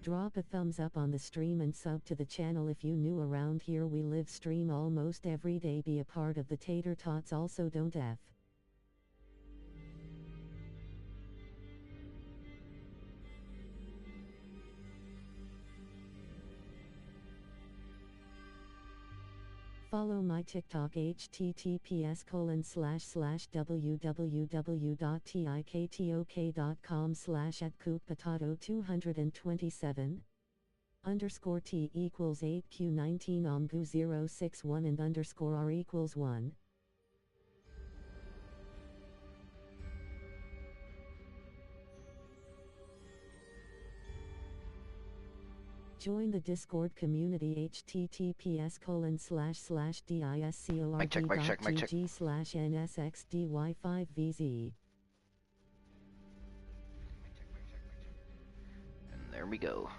Drop a thumbs up on the stream and sub to the channel if you new around here. We live stream almost every day. Be a part of the Tater Tots. Also don't F. Follow my TikTok https://www.tiktok.com/@cookpotato227 _t equals 8q19 omgu 061 and _r equals 1. Join the Discord community https://discord.gg/nsxdy5vz. And there we go.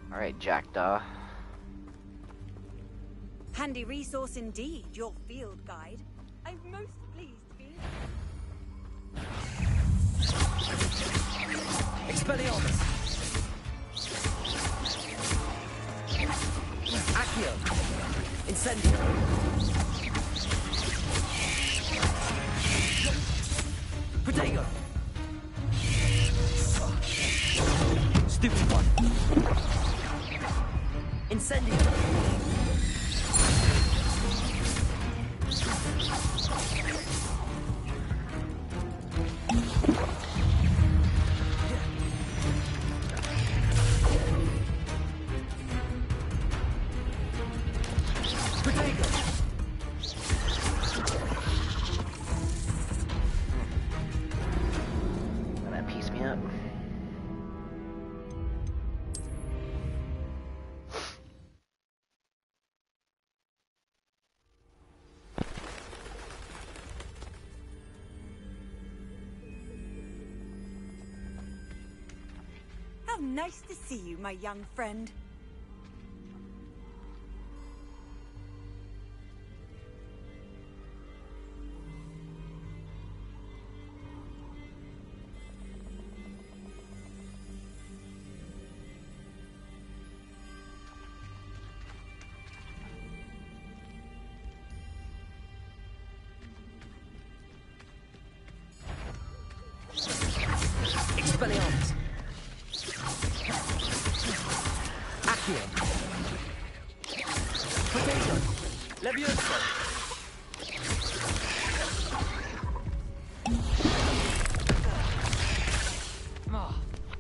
Alright, Jackdaw. Handy resource indeed, your field guide. I'm most pleased to be. Expelliarmus! Accio! Incendio! Protego! Stupid one! Incendio! That piece me up. How nice to see you, my young friend. Expelliarmus! Accio! Protego! Levioso!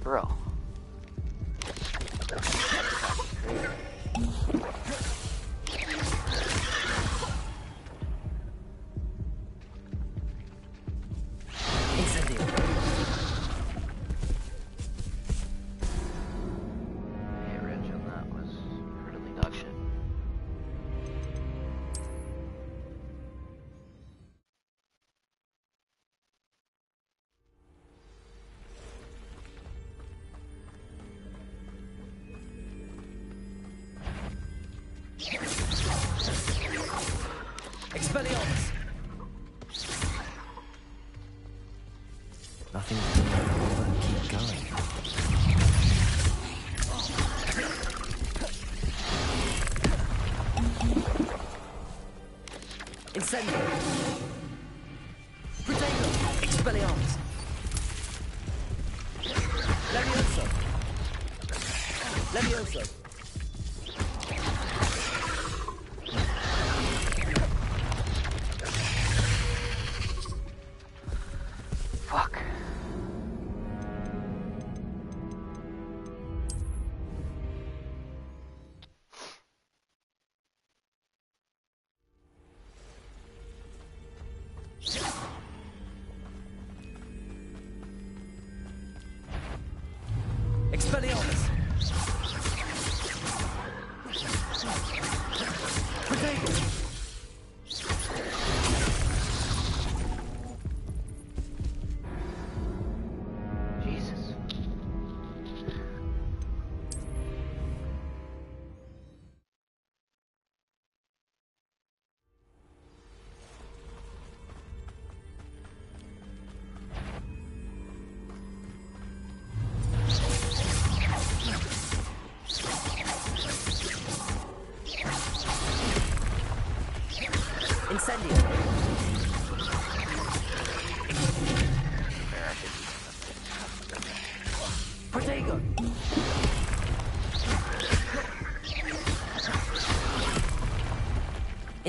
Bro. Incendio! Hey, Reg, on that was really dog shit. Expelliarmus! Nothing to do but keep going. Incendio! Protego! Expelliarmus! Levioso! Levioso! Fuck. Expelliarmus! Protego!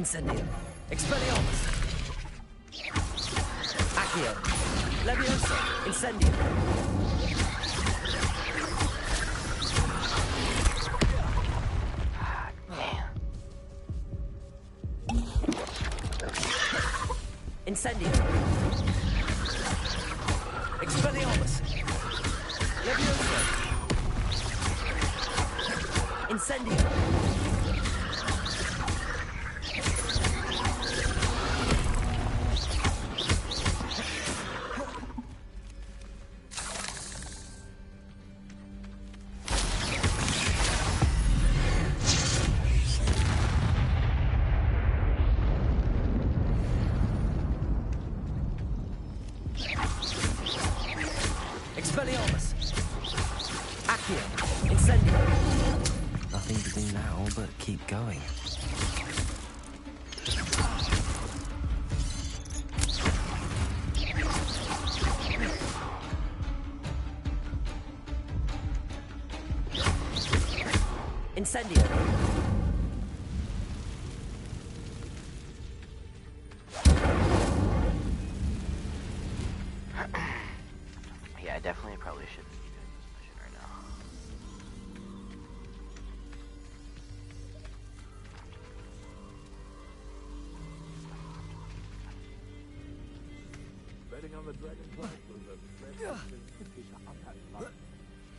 Incendio. Expelliarmus. Accio. Leviosa. Incendio. Incendio. Expelliarmus. Leviosa. Incendio. Expelliarmus. Accio. Incendio. Nothing to do now but keep going. Incendio. Yeah, I definitely probably shouldn't be doing this mission right now.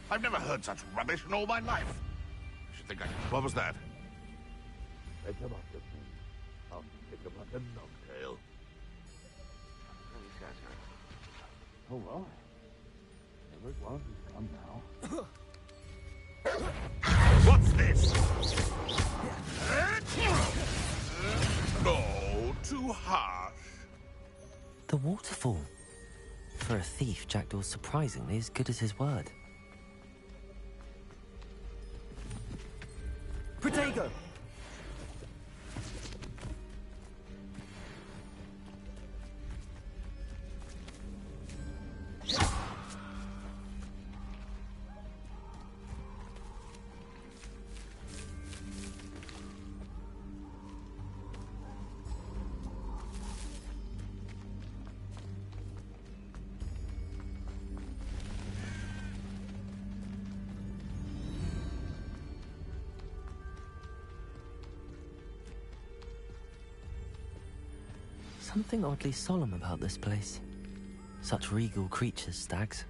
I've never heard such rubbish in all my life. I should think What was that? These guys are... Oh well. Everyone who's come now. What's this? No, too harsh. The waterfall. For a thief, Jackdaw's surprisingly as good as his word. Protego. Something oddly solemn about this place. Such regal creatures, stags.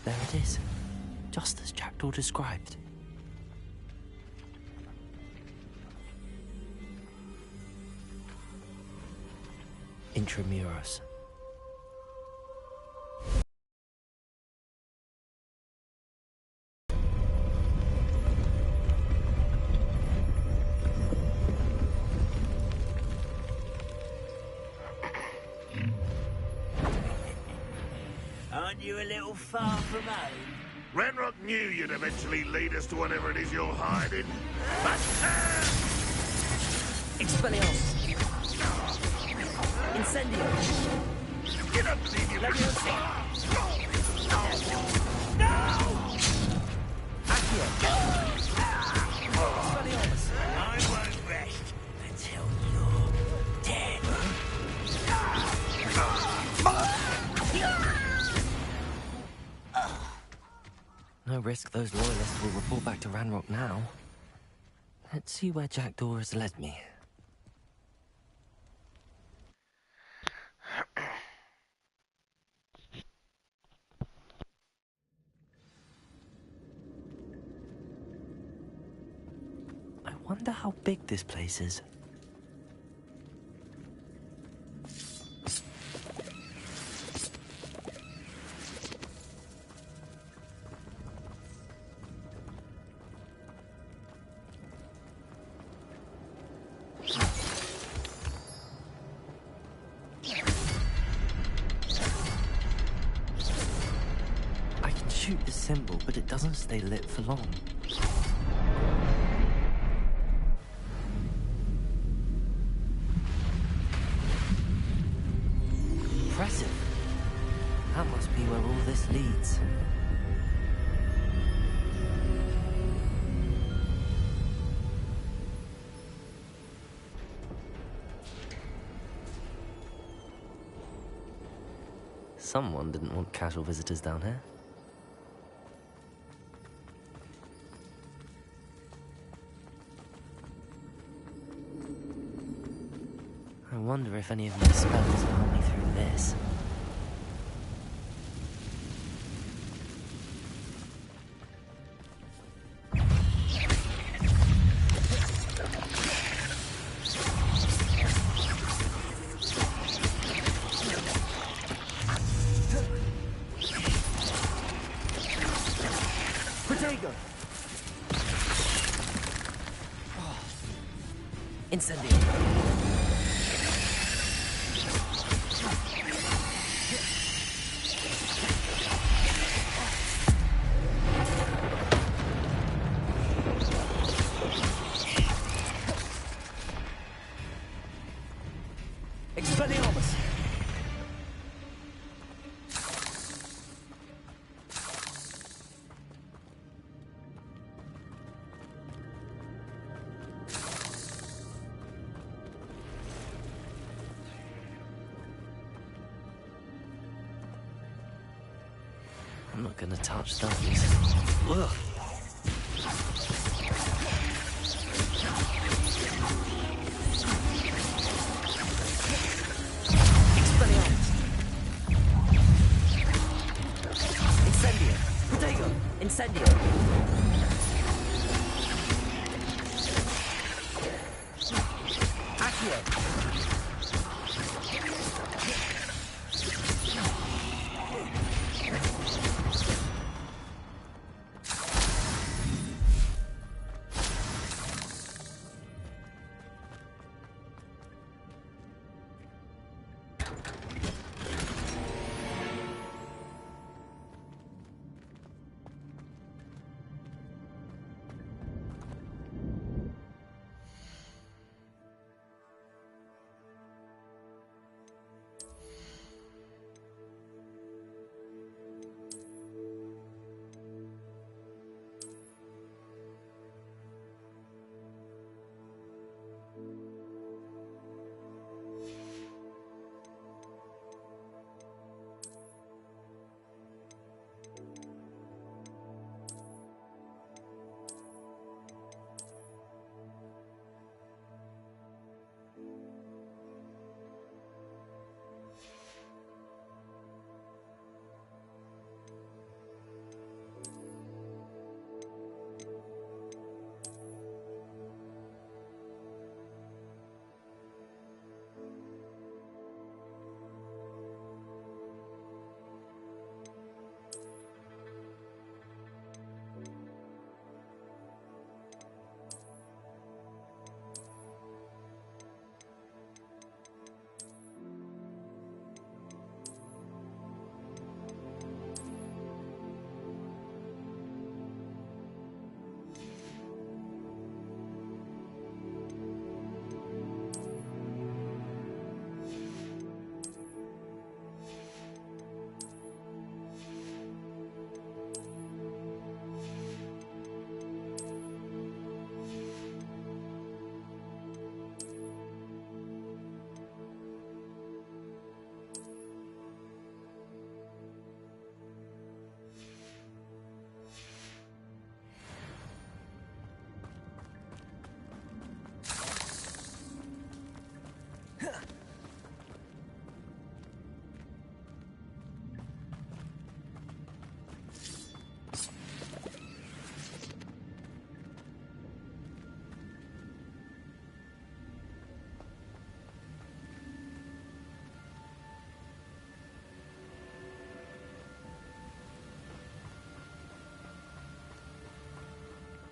There it is, just as Jackdaw described. Intramuros. Aren't you a little far from home? Ranrock knew you'd eventually lead us to whatever it is you're hiding. Expelliarmus. Incendio. Get up, leave you. Leviosa. No! Accio. Expelliarmus. I won't rest until you're dead. No risk those loyalists will report back to Ranrock now. Let's see where Jackdaw has led me. I wonder how big this place is. I can shoot the symbol, but it doesn't stay lit for long. Impressive. That must be where all this leads. Someone didn't want casual visitors down here. I wonder if any of my spells will help me through this. Incendio. Expelliarmus. I'm not gonna touch those. Ugh. Expelliarmus. Incendio. Protego. Incendio. Accio.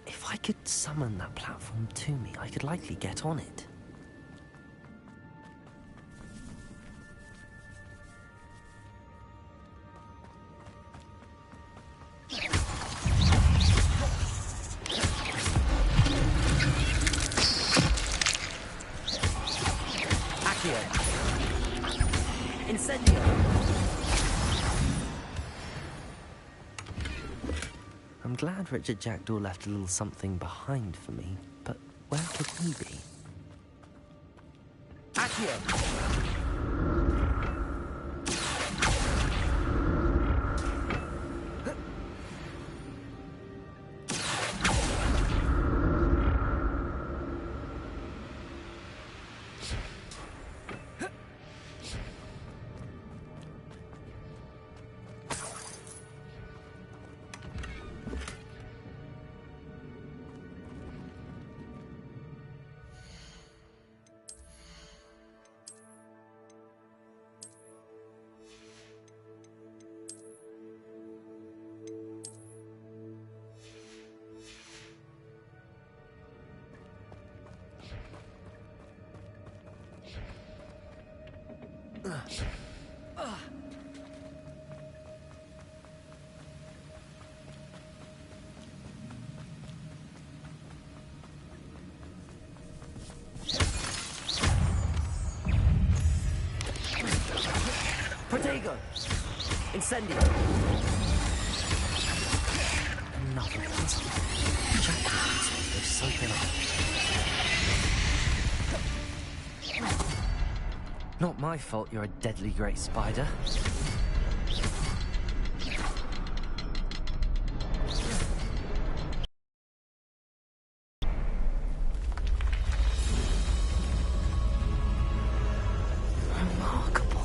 If I could summon that platform to me, I could likely get on it. Accio. Incendio. I'm glad Richard Jackdaw left a little something behind for me, but where could he be? Accio! Protego! Incendio! Another one. Jack is soaking up. Not my fault you're a deadly great spider. Remarkable.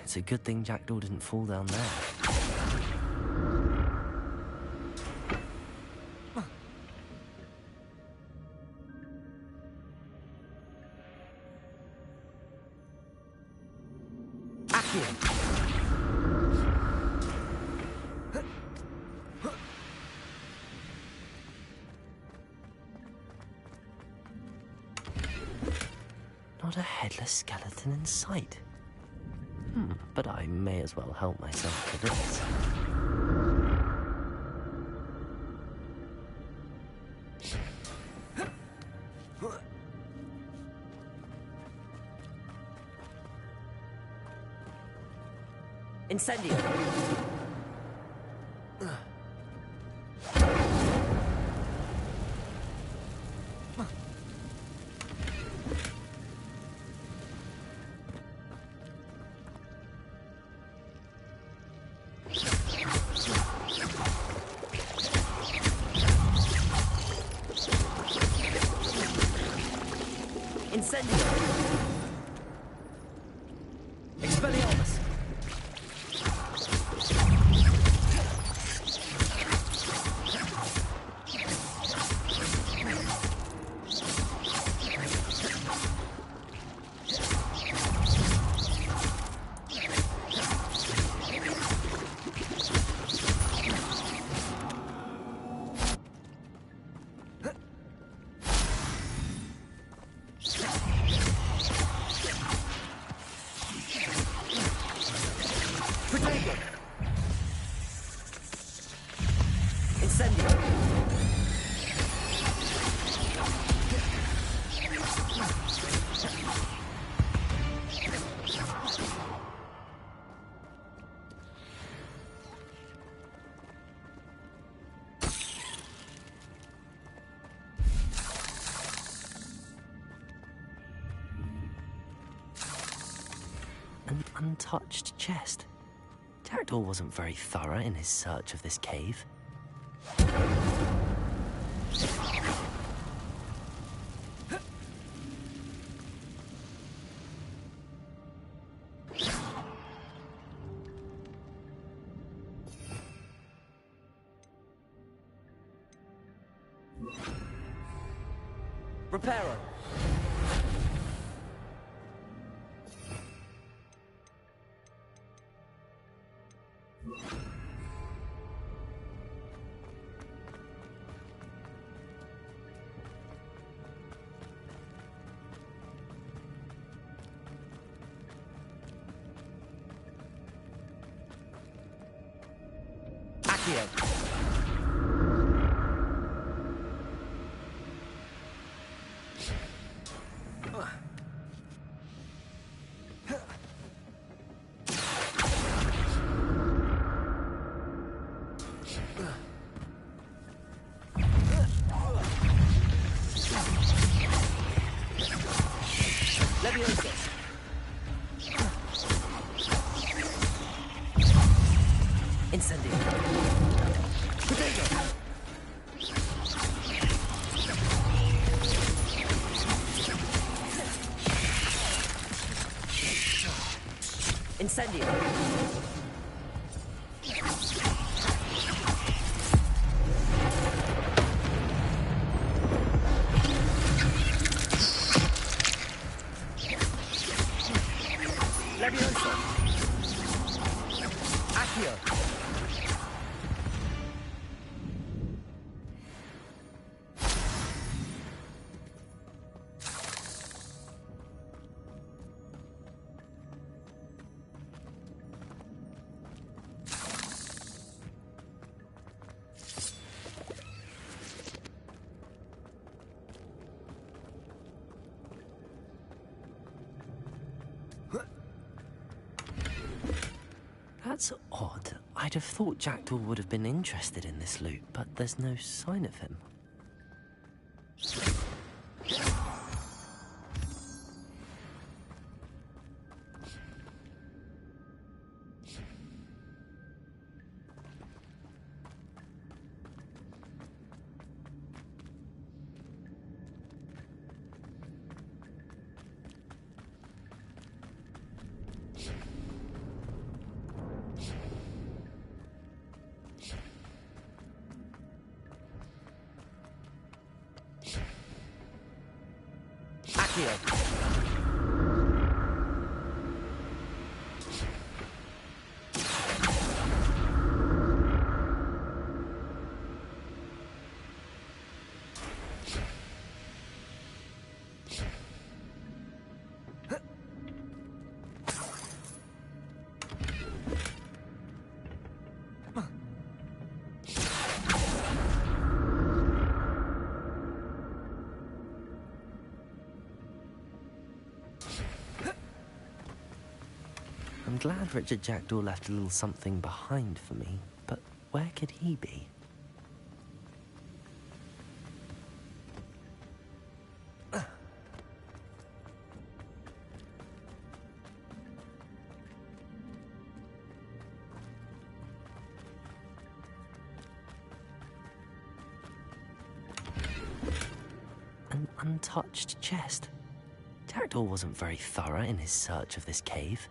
It's a good thing Jackdaw didn't fall down there. Not a headless skeleton in sight. But I may as well help myself to this. Incendio! Expelliarmus! An untouched chest. Jackdaw wasn't very thorough in his search of this cave. Reparo. Accio. Leviosa. Incendio. Potato. Incendio. Leviosa. Accio. That's odd. I'd have thought Jackdaw would have been interested in this loot, but there's no sign of him. Accio. I'm glad Richard Jackdaw left a little something behind for me, but where could he be? An untouched chest. Jackdaw wasn't very thorough in his search of this cave.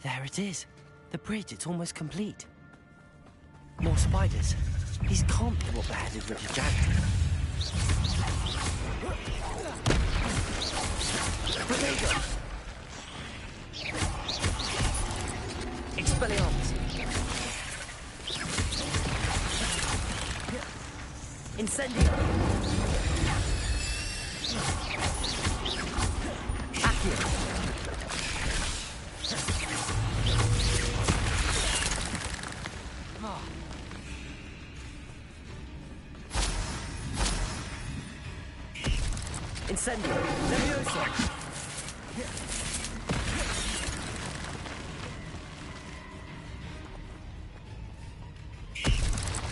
There it is. The bridge, it's almost complete. More spiders. These can't be what beheaded Richard Jackdaw. Grenade! Expelliarmus! Incendio! Accio! Incendio! Levioso!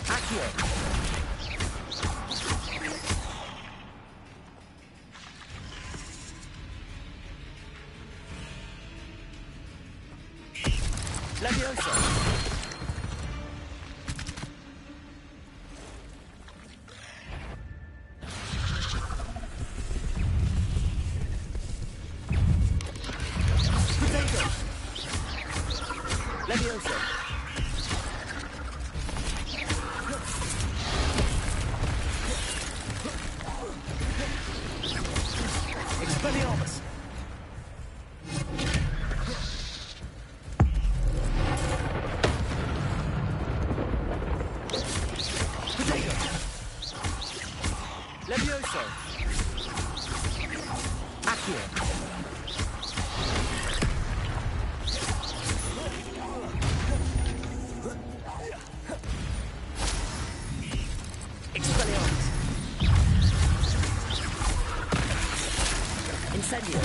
Accio! Levioso! Levioso! Expelliarmus! Potato! Levioso! Accio! Incendio!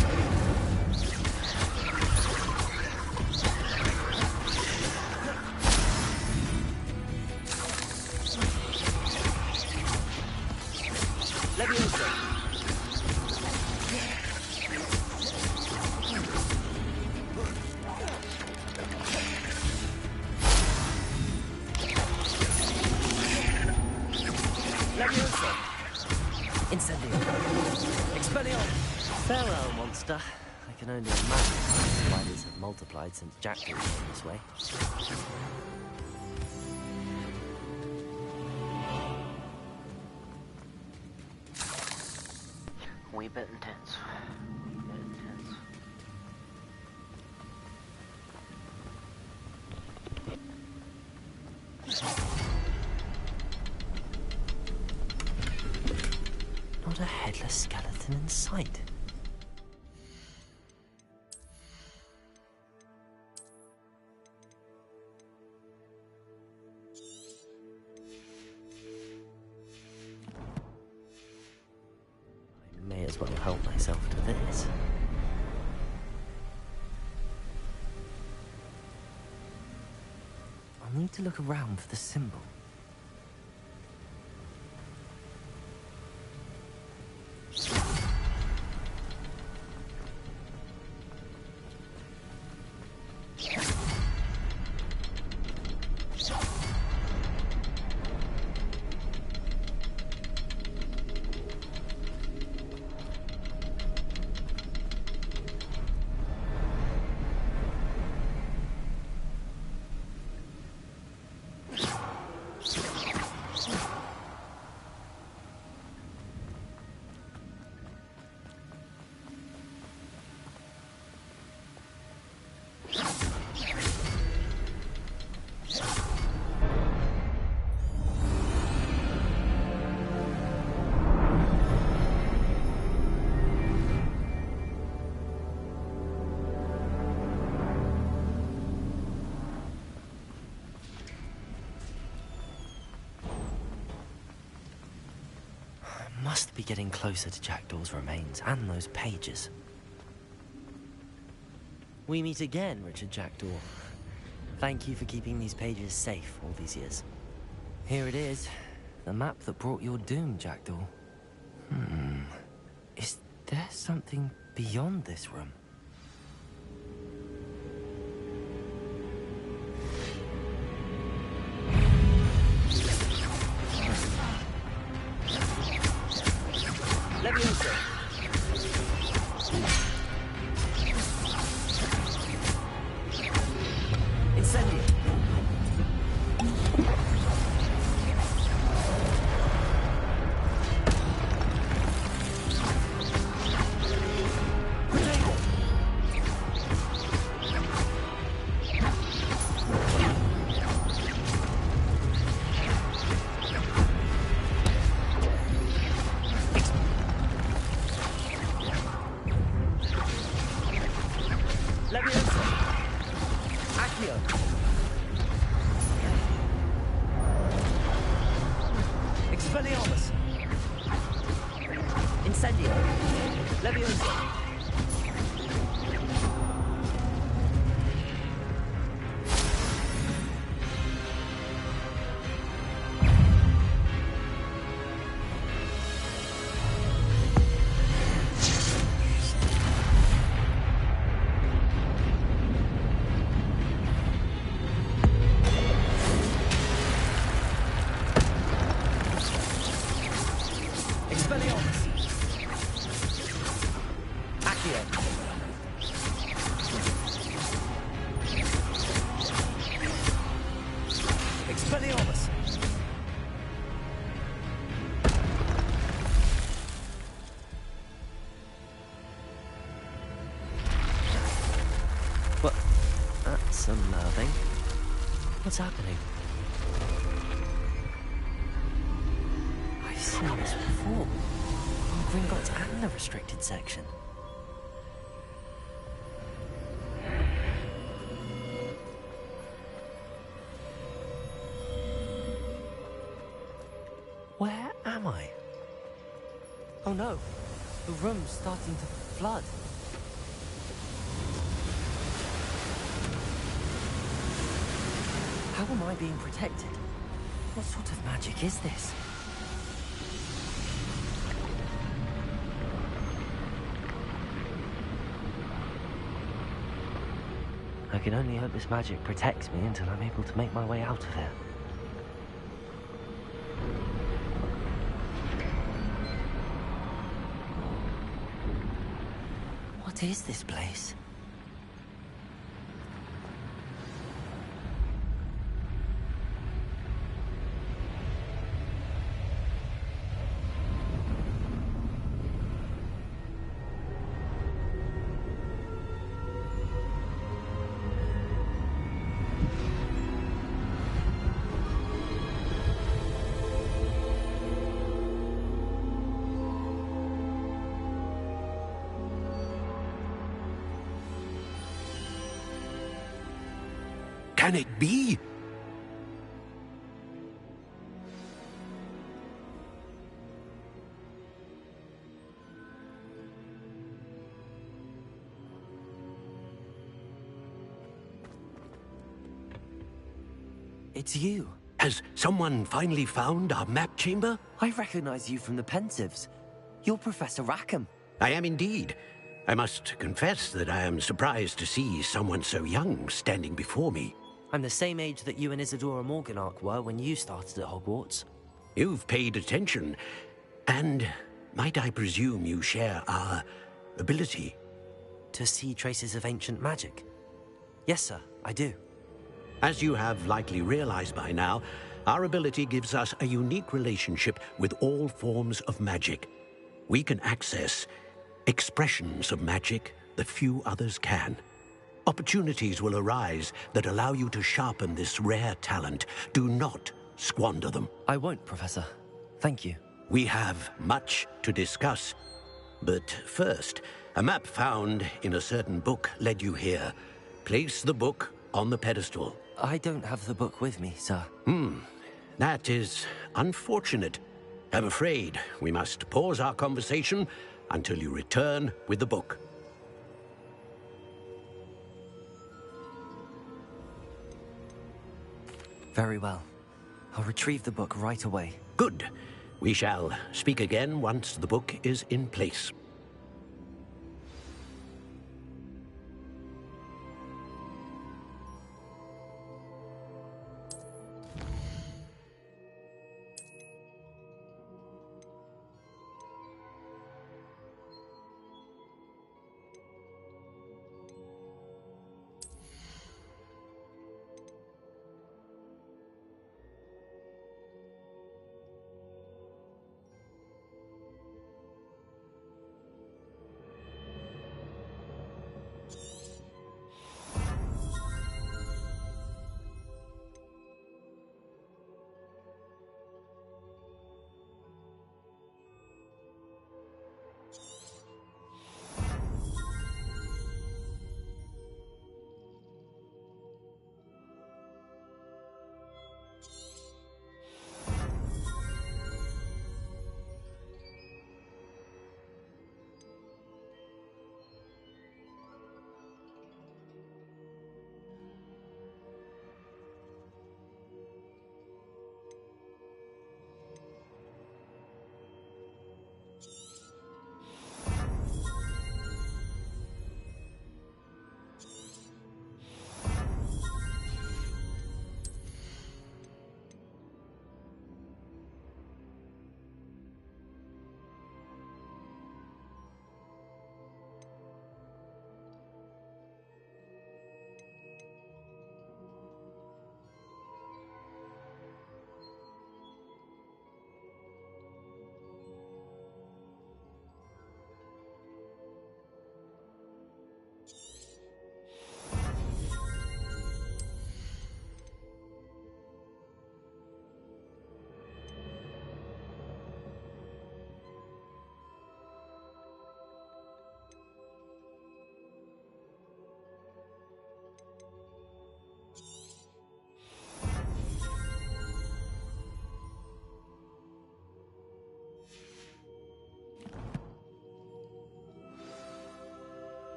Levioso! Levioso! Incendio! Expelliarmus! Farewell, monster. I can only imagine how spiders have multiplied since Jackdaw came this way. Wee bit intense. Wee bit intense. Not a headless skeleton in sight. May as well help myself to this. I'll need to look around for the symbol. Must be getting closer to Jackdaw's remains and those pages. We meet again, Richard Jackdaw. Thank you for keeping these pages safe all these years. Here it is, the map that brought your doom, Jackdaw. Is there something beyond this room? Levioso! Expelliarmus! Well, that's unnerving. What's happening? I've seen this before. On Gringotts and the restricted section. Where am I? Oh no, the room's starting to flood. How am I being protected? What sort of magic is this? I can only hope this magic protects me until I'm able to make my way out of here. What is this place? Can it be? It's you. Has someone finally found our map chamber? I recognize you from the Pensives. You're Professor Rackham. I am indeed. I must confess that I am surprised to see someone so young standing before me. I'm the same age that you and Isadora Morganach were when you started at Hogwarts. You've paid attention, and might I presume you share our ability? To see traces of ancient magic? Yes, sir, I do. As you have likely realized by now, our ability gives us a unique relationship with all forms of magic. We can access expressions of magic that few others can. Opportunities will arise that allow you to sharpen this rare talent. Do not squander them. I won't, Professor. Thank you. We have much to discuss. But first, a map found in a certain book led you here. Place the book on the pedestal. I don't have the book with me, sir. That is unfortunate. I'm afraid we must pause our conversation until you return with the book. Very well. I'll retrieve the book right away. Good. We shall speak again once the book is in place.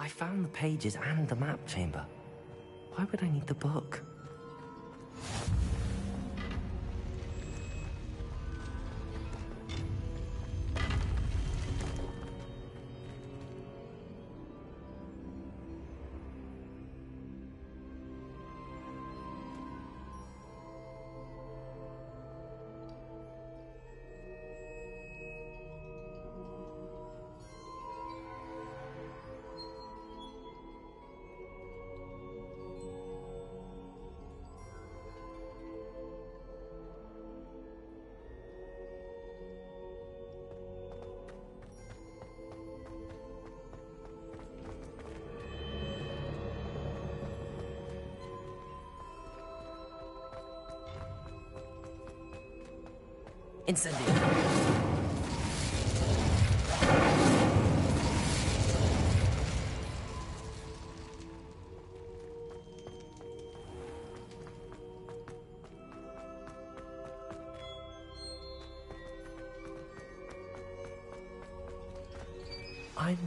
found the pages and the map chamber. Why would I need the book? Incendio. I'm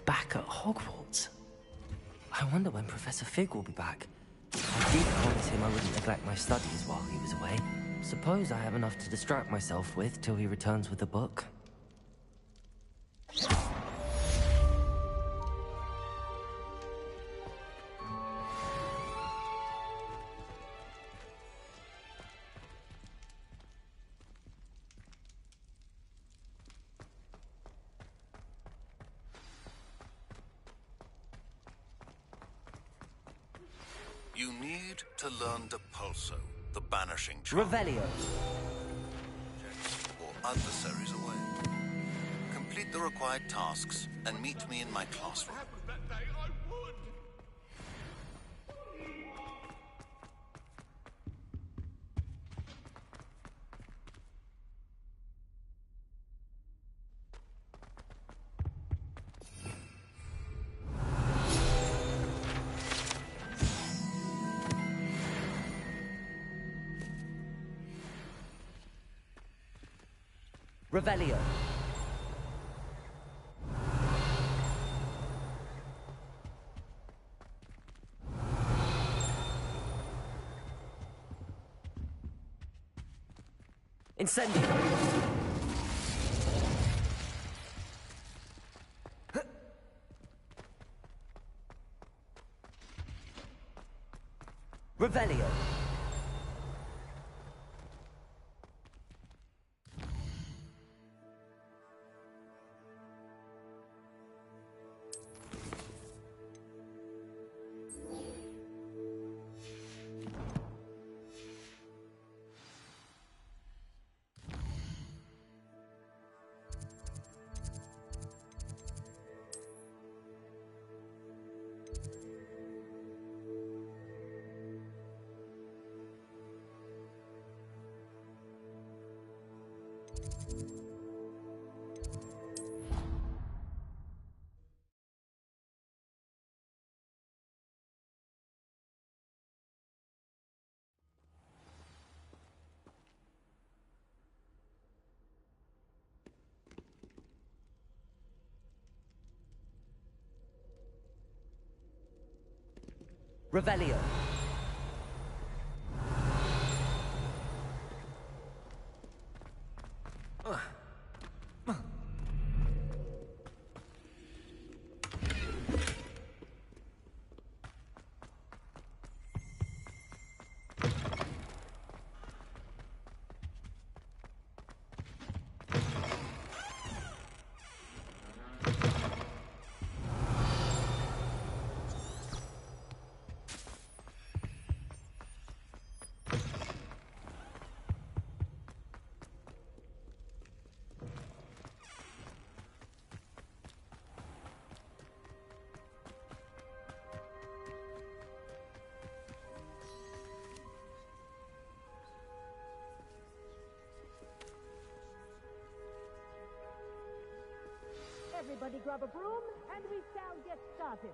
back at Hogwarts. I wonder when Professor Fig will be back. I did promise him I wouldn't neglect my studies while he was away. Suppose I have enough to distract myself with till he returns with the book. You need to learn Depulso, the banishing charm. Revelio. Or adversaries away. Complete the required tasks and meet me in my classroom. Revelio. Incendio. Revelio. Revelio. Everybody grab a broom, and we shall get started.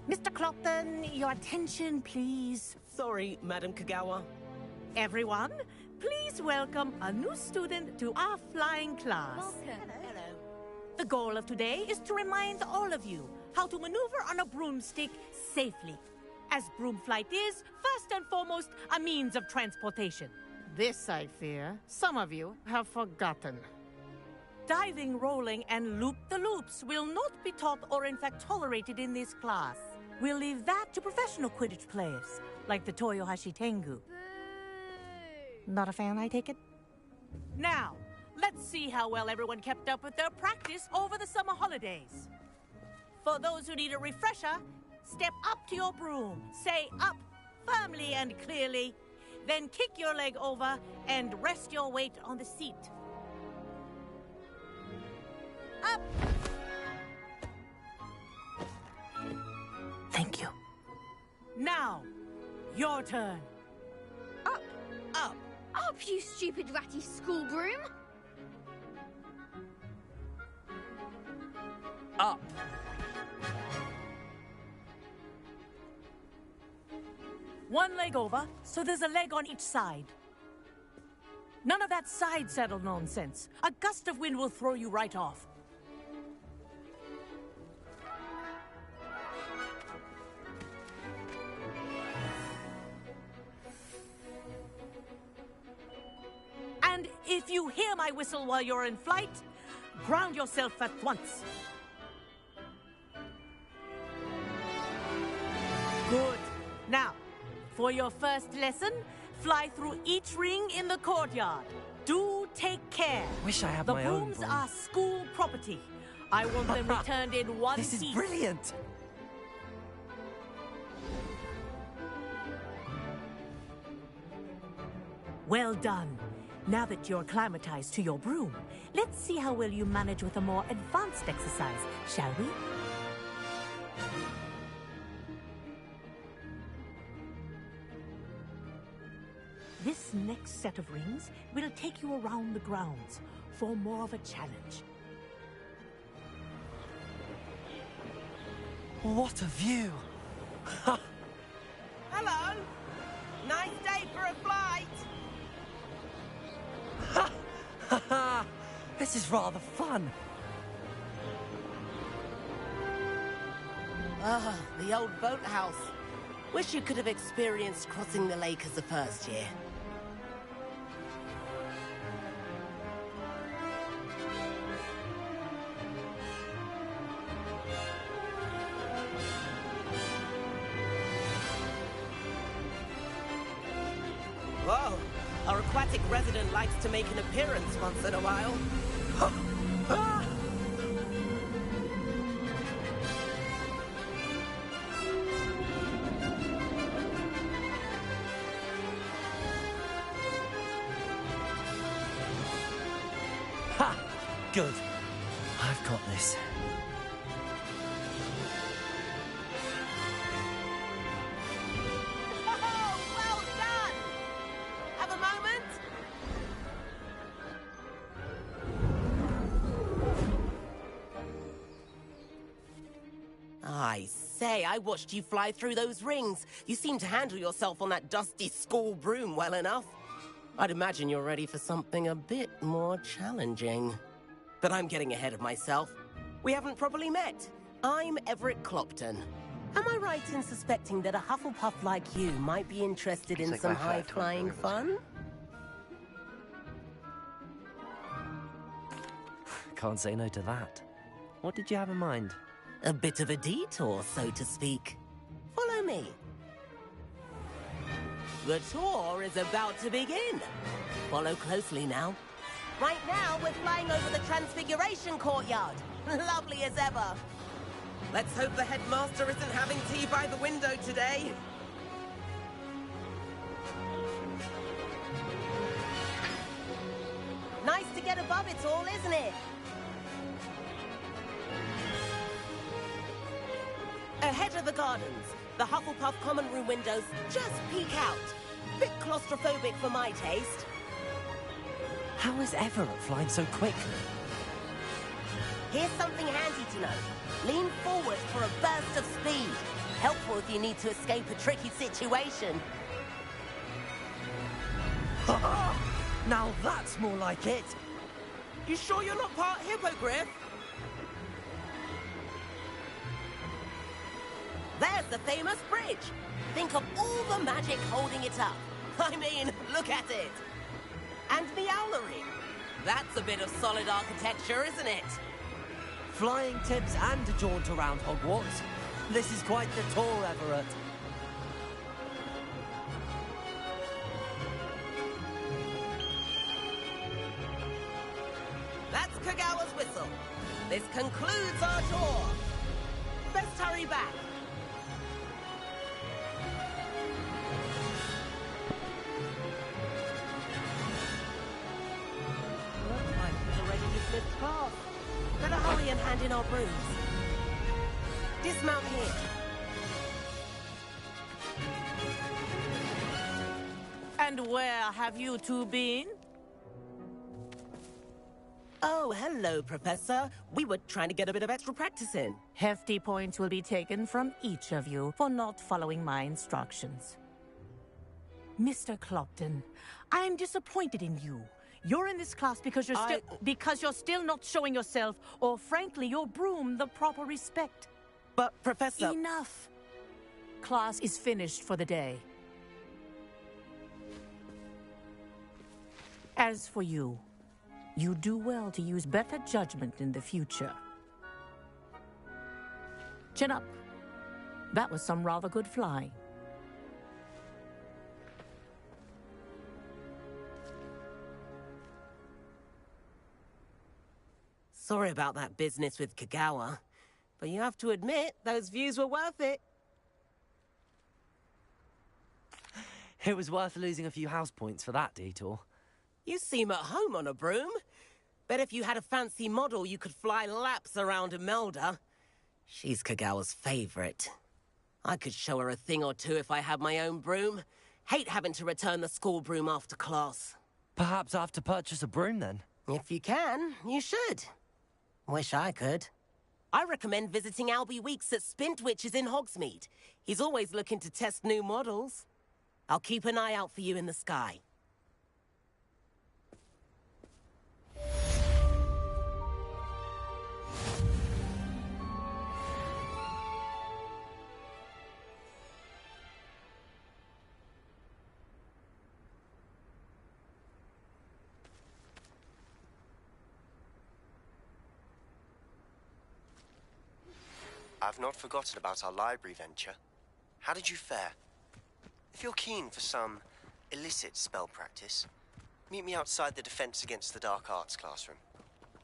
Mr. Clopton, your attention, please. Sorry, Madam Kagawa. Everyone, please Please welcome a new student to our flying class. Welcome. Hello. The goal of today is to remind all of you how to maneuver on a broomstick safely, as broom flight is, first and foremost, a means of transportation. This, I fear, some of you have forgotten. Diving, rolling, and loop-the-loops will not be taught or in fact tolerated in this class. We'll leave that to professional Quidditch players, like the Toyohashi Tengu. Not a fan, I take it? Now, let's see how well everyone kept up with their practice over the summer holidays. For those who need a refresher, step up to your broom, say up firmly and clearly, then kick your leg over and rest your weight on the seat. Up! Thank you. Now, your turn. Up. Up. Up, you stupid ratty school broom. Up. One leg over, so there's a leg on each side. None of that side saddle nonsense. A gust of wind will throw you right off. And if you hear my whistle while you're in flight, ground yourself at once. Good. Now, for your first lesson, fly through each ring in the courtyard. Do take care. Wish I had the my own brooms broom. are school property. I want them returned in one This is piece. brilliant. Well done. Now that you're acclimatized to your broom, let's see how well you manage with a more advanced exercise, shall we? This next set of rings will take you around the grounds for more of a challenge. What a view. Hello. Nice day for a flight. This is rather fun. Ah, the old boathouse. Wish you could have experienced crossing the lake as a first year. Whoa, our aquatic resident likes to make an appearance once in a while. Ha! Good. I've got this. Oh, well done! Have a moment? I say, I watched you fly through those rings. You seem to handle yourself on that dusty school broom well enough. I'd imagine you're ready for something a bit more challenging. But I'm getting ahead of myself. We haven't properly met. I'm Everett Clopton. Am I right in suspecting that a Hufflepuff like you might be interested in like some my flat high-flying top fun? Can't say no to that. What did you have in mind? A bit of a detour, so to speak. Follow me. The tour is about to begin. Follow closely now. Right now, we're flying over the Transfiguration Courtyard. Lovely as ever. Let's hope the headmaster isn't having tea by the window today. Nice to get above it all, isn't it? Ahead of the gardens, the Hufflepuff common room windows just peek out. Bit claustrophobic for my taste. How is Everett flying so quickly? Here's something handy to know. Lean forward for a burst of speed. Helpful if you need to escape a tricky situation. Now that's more like it. You sure you're not part hippogriff? There's the famous bridge. Think of all the magic holding it up. I mean, look at it. And the owlery. That's a bit of solid architecture, isn't it? Flying tips and a jaunt around Hogwarts. This is quite the tour, Everett. That's Kagawa's whistle. This concludes our tour. Best hurry back. Looks like we've already dismissed class. Better hurry and hand in our brooms. Dismount here. And where have you two been? Oh, hello, Professor. We were trying to get a bit of extra practice in. Hefty points will be taken from each of you for not following my instructions. Mr. Clopton, I'm disappointed in you. You're in this class because you're still not showing yourself, or frankly, your broom the proper respect. But, Professor... Enough. Class is finished for the day. As for you, you do well to use better judgment in the future. Chin up. That was some rather good flying. Sorry about that business with Kagawa, but you have to admit, those views were worth it. It was worth losing a few house points for that detour. You seem at home on a broom. Bet if you had a fancy model, you could fly laps around Imelda. She's Kagawa's favorite. I could show her a thing or two if I had my own broom. Hate having to return the school broom after class. Perhaps I have to purchase a broom then? If you can, you should. Wish I could. I recommend visiting Albie Weeks at Spintwitches in Hogsmeade. He's always looking to test new models. I'll keep an eye out for you in the sky. I've not forgotten about our library venture. How did you fare? If you're keen for some illicit spell practice, meet me outside the Defense Against the Dark Arts classroom.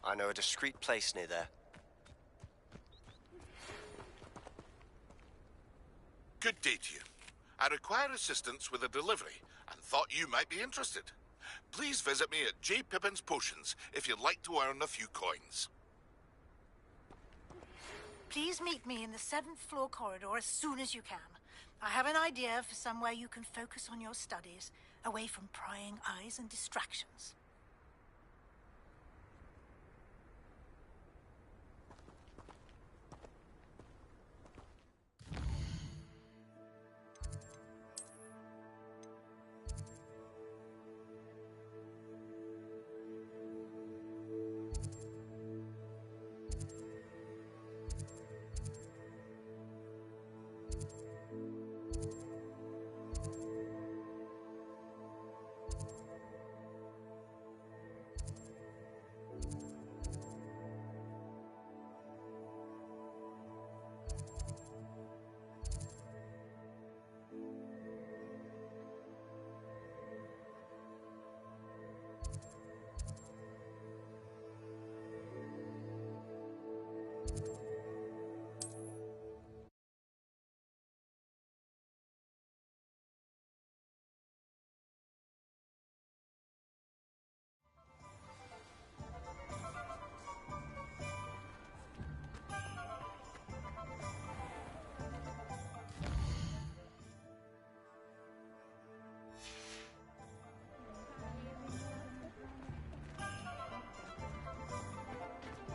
I know a discreet place near there. Good day to you. I require assistance with a delivery and thought you might be interested. Please visit me at J. Pippin's Potions if you'd like to earn a few coins. Please meet me in the 7th floor corridor as soon as you can. I have an idea for somewhere you can focus on your studies, away from prying eyes and distractions.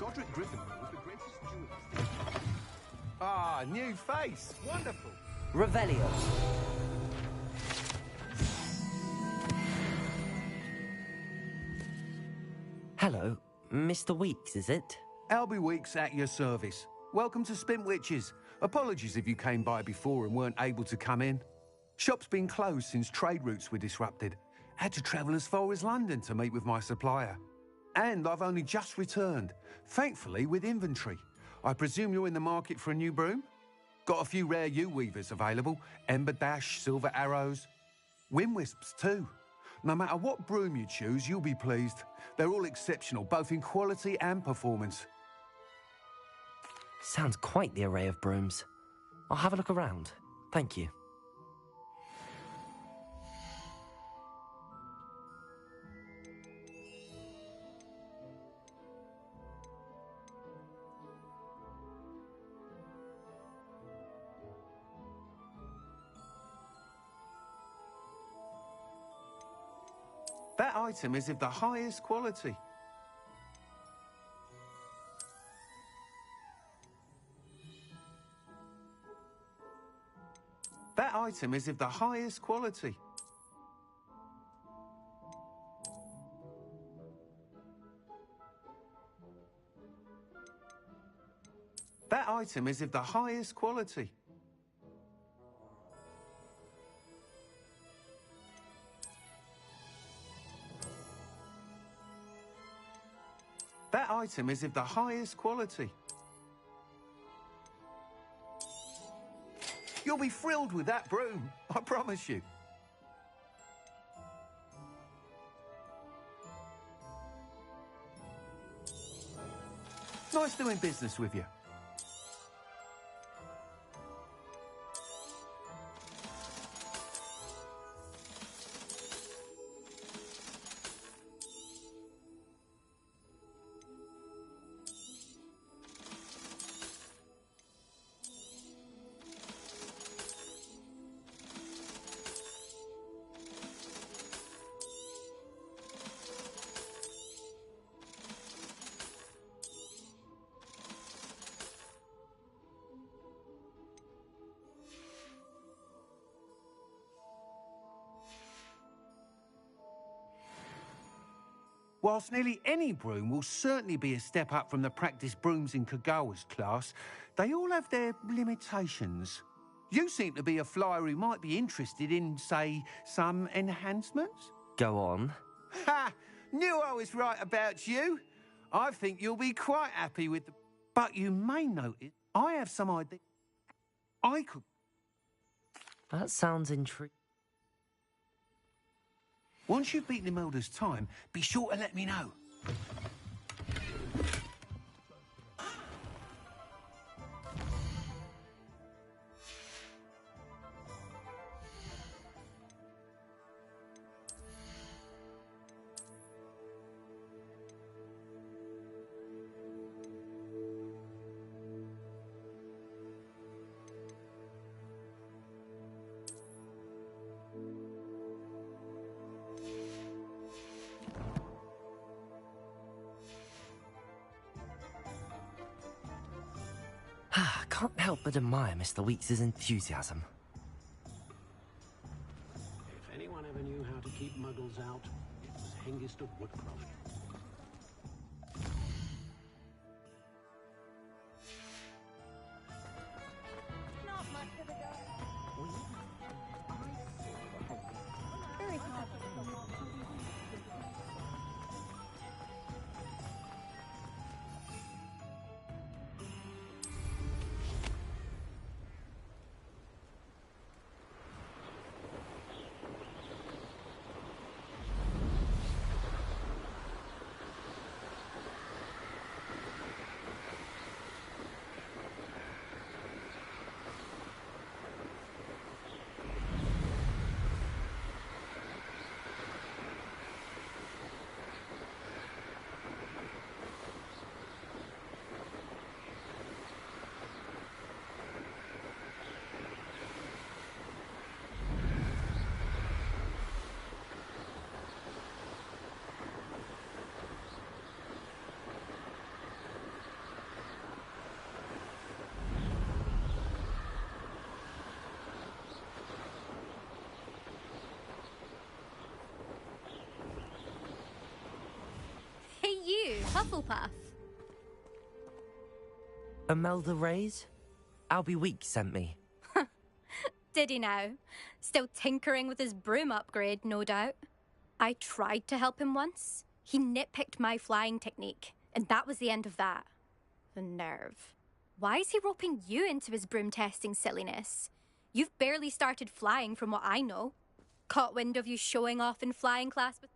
Godric Gryffindor was the greatest duelist. Ah, new face. Wonderful. Revelio. Hello, Mr. Weeks, is it? Albie Weeks at your service. Welcome to Spintwitches. Apologies if you came by before and weren't able to come in. Shop's been closed since trade routes were disrupted. Had to travel as far as London to meet with my supplier. And I've only just returned, thankfully with inventory. I presume you're in the market for a new broom? Got a few rare U-weavers available. Ember Dash, Silver Arrows. Wind Wisps too. No matter what broom you choose, you'll be pleased. They're all exceptional, both in quality and performance. Sounds quite the array of brooms. I'll have a look around. Thank you. That item is of the highest quality. That item is of the highest quality. That item is of the highest quality. That item is of the highest quality. You'll be thrilled with that broom, I promise you. Nice doing business with you. Whilst nearly any broom will certainly be a step up from the practice brooms in Kagawa's class, they all have their limitations. You seem to be a flyer who might be interested in, say, some enhancements? Go on. Ha! Knew I was right about you. I think you'll be quite happy with the... But you may notice I have some idea. I could... That sounds intriguing. Once you've beaten Imelda's time, be sure to let me know. Can't help but admire Mr. Weeks' enthusiasm. If anyone ever knew how to keep muggles out, it was Hengist of Woodcroft. Not much of a go. Very confident. Hufflepuff. Imelda Reyes? Albie Weeks sent me. Did he now? Still tinkering with his broom upgrade, no doubt. I tried to help him once. He nitpicked my flying technique, and that was the end of that. The nerve. Why is he roping you into his broom testing silliness? You've barely started flying from what I know. Caught wind of you showing off in flying class with...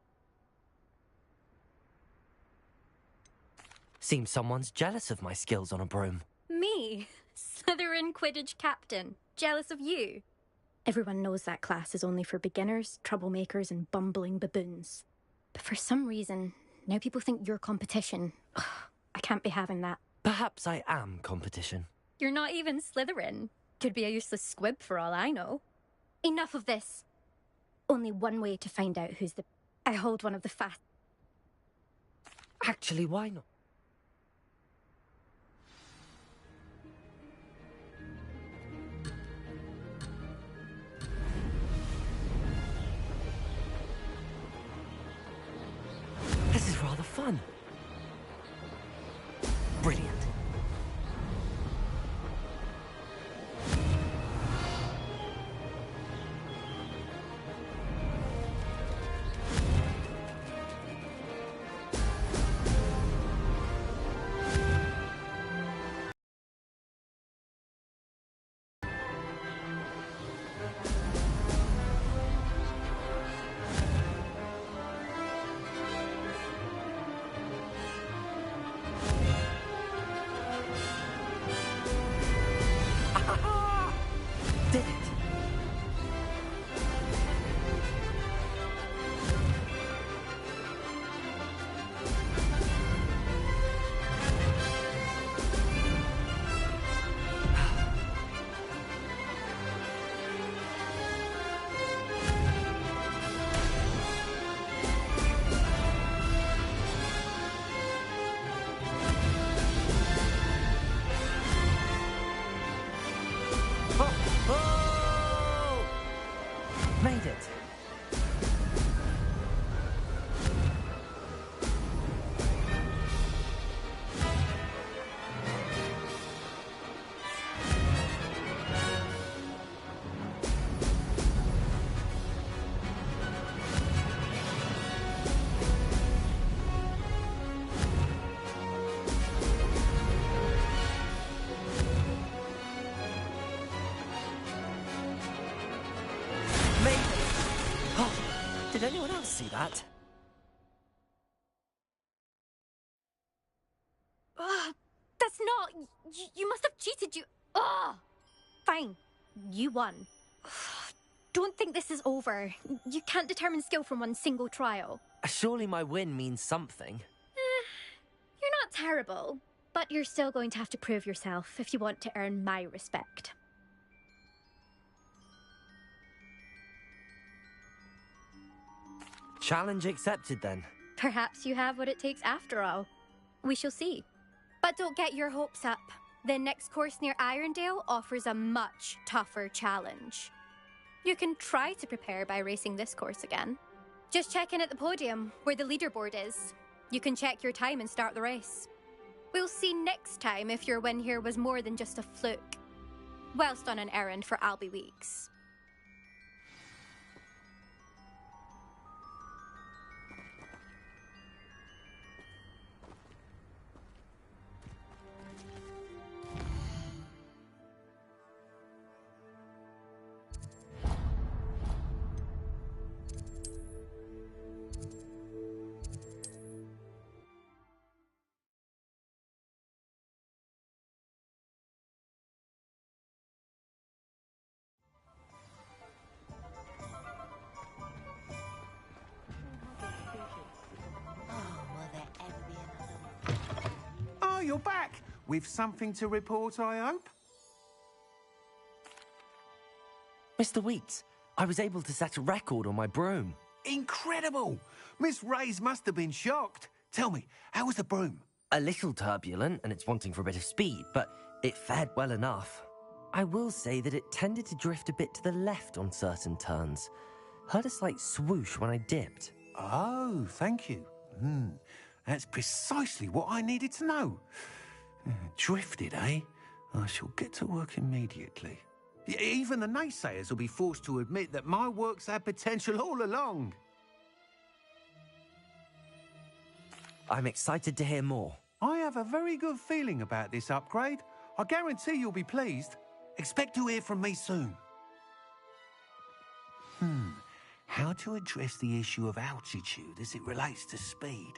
Seems someone's jealous of my skills on a broom. Me? Slytherin Quidditch captain. Jealous of you? Everyone knows that class is only for beginners, troublemakers, and bumbling baboons. But for some reason, now people think you're competition. Ugh, I can't be having that. Perhaps I am competition. You're not even Slytherin. Could be a useless squib for all I know. Enough of this. Only one way to find out who's the... I hold one of the fast... Actually, why not? This is rather fun. Brilliant. Did it! Made it. Did anyone else see that? That's not... You must have cheated, you... Fine. You won. Don't think this is over. You can't determine skill from one single trial. Surely my win means something. You're not terrible, but you're still going to have to prove yourself if you want to earn my respect. Challenge accepted, then. Perhaps you have what it takes after all. We shall see. But don't get your hopes up. The next course near Irondale offers a much tougher challenge. You can try to prepare by racing this course again. Just check in at the podium, where the leaderboard is. You can check your time and start the race. We'll see next time if your win here was more than just a fluke. Whilst on an errand for Albie Weeks. Oh, you're back! With something to report, I hope? Mr. Weeks, I was able to set a record on my broom. Incredible! Miss Reyes must have been shocked. Tell me, how was the broom? A little turbulent, and it's wanting for a bit of speed, but it fared well enough. I will say that it tended to drift a bit to the left on certain turns. Heard a slight swoosh when I dipped. Oh, thank you. That's precisely what I needed to know. Drifted, eh? I shall get to work immediately. Even the naysayers will be forced to admit that my work's had potential all along. I'm excited to hear more. I have a very good feeling about this upgrade. I guarantee you'll be pleased. Expect to hear from me soon. How to address the issue of altitude as it relates to speed?